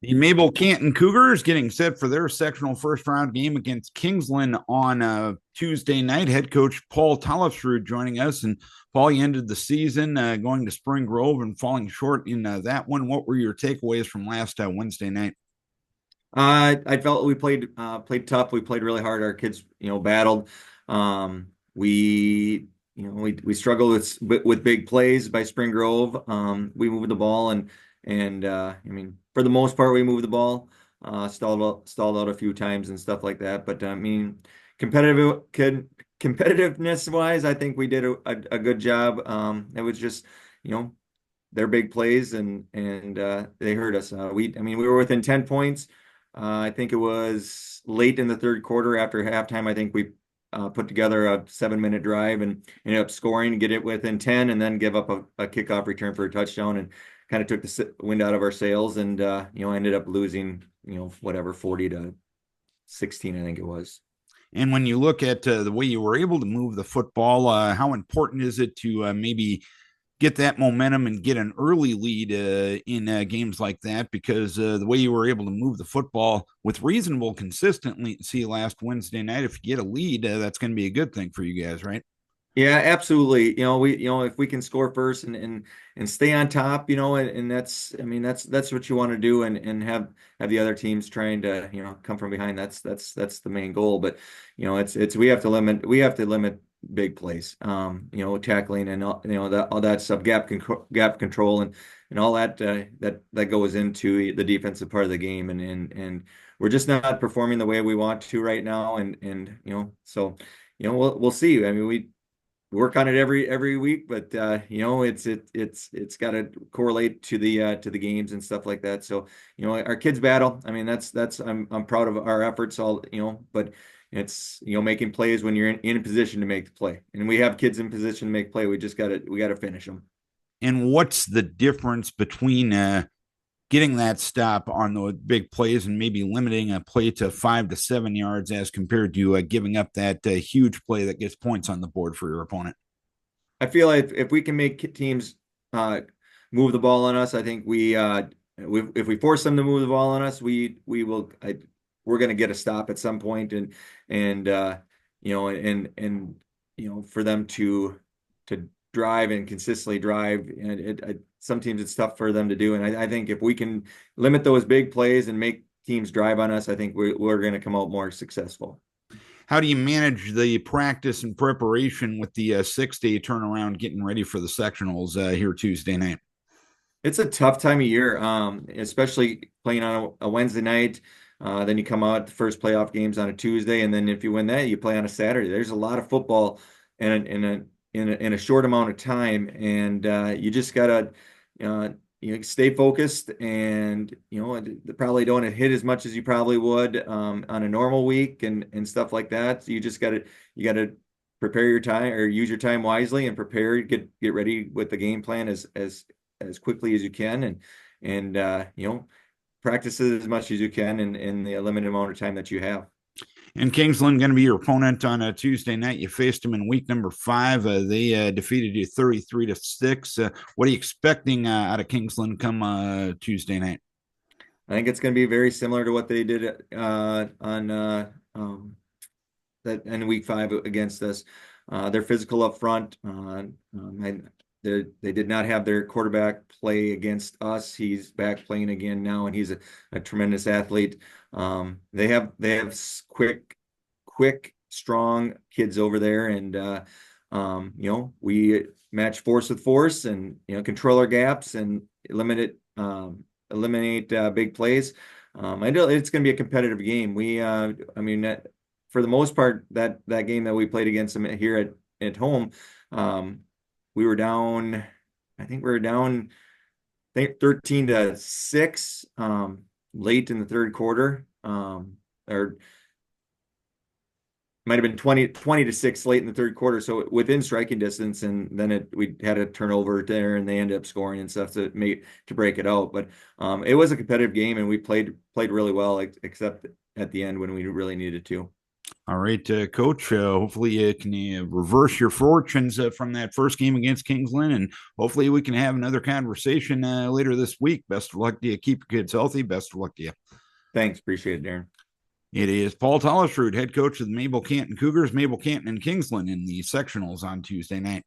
The Mabel-Canton Cougars getting set for their sectional first round game against Kingsland on Tuesday night. Head coach Paul Tollefsrud joining us. And Paul, you ended the season going to Spring Grove and falling short in that one. What were your takeaways from last Wednesday night? I felt we played tough. We played really hard. Our kids, battled. We struggled with big plays by Spring Grove. We moved the ball and for the most part we moved the ball. Stalled out a few times and stuff like that. But competitive competitiveness wise, I think we did a good job. It was just, you know, their big plays and they hurt us. We were within 10 points. I think it was late in the third quarter after halftime. I think we put together a 7-minute drive and ended up scoring, get it within 10, and then give up a kickoff return for a touchdown and kind of took the wind out of our sails and ended up losing, whatever, 40-16, I think it was. And when you look at the way you were able to move the football, how important is it to maybe get that momentum and get an early lead in games like that? Because the way you were able to move the football with reasonable consistency last Wednesday night, if you get a lead, that's going to be a good thing for you guys, right? Yeah, absolutely. If we can score first and stay on top, and that's what you want to do and have the other teams trying to, come from behind. That's the main goal. But, it's we have to limit big plays. Tackling and all that stuff, gap control and all that that goes into the defensive part of the game and we're just not performing the way we want to right now so we'll see. We work on it every week, but it's got to correlate to the games and stuff like that. So our kids battle. That's I'm proud of our efforts. But it's making plays when you're in a position to make the play, and we have kids in position to make play. We got to finish them. And what's the difference between getting that stop on the big plays and maybe limiting a play to 5 to 7 yards as compared to giving up that huge play that gets points on the board for your opponent? I feel like if we can make teams move the ball on us, I think if we force them to move the ball on us, we will. We're going to get a stop at some point, and for them to drive and consistently drive, and some teams it's tough for them to do. And I think if we can limit those big plays and make teams drive on us, I think we're going to come out more successful. How do you manage the practice and preparation with the 6 day turnaround getting ready for the sectionals here Tuesday night? It's a tough time of year, especially playing on a Wednesday night. Then you come out the first playoff games on a Tuesday, and then if you win that, you play on a Saturday. There's a lot of football in a short amount of time, and you just gotta stay focused, and probably don't hit as much as you probably would on a normal week and stuff like that. So you gotta prepare your time or use your time wisely and prepare, get ready with the game plan as quickly as you can and practice it as much as you can in the limited amount of time that you have. And Kingsland going to be your opponent on a Tuesday night. You faced them in week number 5. They defeated you 33-6. What are you expecting out of Kingsland come Tuesday night? I think it's going to be very similar to what they did on that in week 5 against us. They're physical up front. They did not have their quarterback play against us. He's back playing again now, and he's a tremendous athlete. They have quick, strong kids over there, and we match force with force, and control our gaps and eliminate big plays. I know it's going to be a competitive game. For the most part, that game that we played against them here at home. We were down, I think 13-6 late in the third quarter. Or might have been 20-6 late in the third quarter. So within striking distance, and then we had a turnover there and they ended up scoring and stuff to break it out. But it was a competitive game and we played really well, except at the end when we really needed to. All right, Coach. Hopefully, you can reverse your fortunes from that first game against Kingsland, and hopefully, we can have another conversation later this week. Best of luck to you. Keep your kids healthy. Best of luck to you. Thanks. Appreciate it, Darren. It is Paul Tollefsrud, head coach of the Mabel-Canton Cougars, Mabel-Canton and Kingsland in the sectionals on Tuesday night.